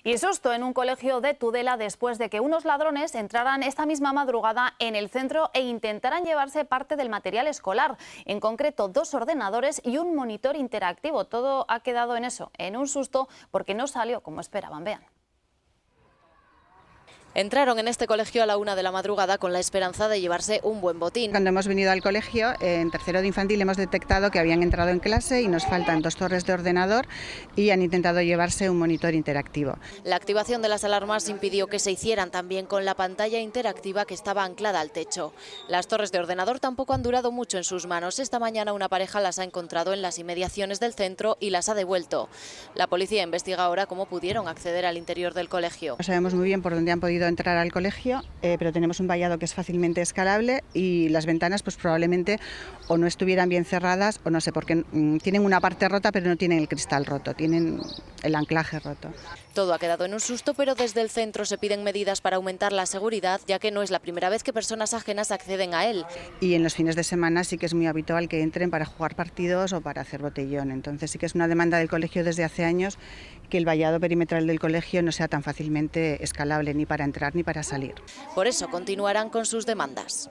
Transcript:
Y susto en un colegio de Tudela después de que unos ladrones entraran esta misma madrugada en el centro e intentaran llevarse parte del material escolar, en concreto 2 ordenadores y un monitor interactivo. Todo ha quedado en eso, en un susto, porque no salió como esperaban. Vean. Entraron en este colegio a la 1 de la madrugada con la esperanza de llevarse un buen botín. Cuando hemos venido al colegio, en tercero de infantil, hemos detectado que habían entrado en clase y nos faltan 2 torres de ordenador y han intentado llevarse un monitor interactivo. La activación de las alarmas impidió que se hicieran también con la pantalla interactiva que estaba anclada al techo. Las torres de ordenador tampoco han durado mucho en sus manos. Esta mañana una pareja las ha encontrado en las inmediaciones del centro y las ha devuelto. La policía investiga ahora cómo pudieron acceder al interior del colegio. No sabemos muy bien por dónde han podido entrar al colegio, pero tenemos un vallado que es fácilmente escalable y las ventanas pues probablemente o no estuvieran bien cerradas o no sé, porque tienen una parte rota pero no tienen el cristal roto, tienen el anclaje roto. Todo ha quedado en un susto, pero desde el centro se piden medidas para aumentar la seguridad, ya que no es la primera vez que personas ajenas acceden a él. Y en los fines de semana sí que es muy habitual que entren para jugar partidos o para hacer botellón. Entonces sí que es una demanda del colegio desde hace años que el vallado perimetral del colegio no sea tan fácilmente escalable ni para entrar ni para salir. Por eso continuarán con sus demandas.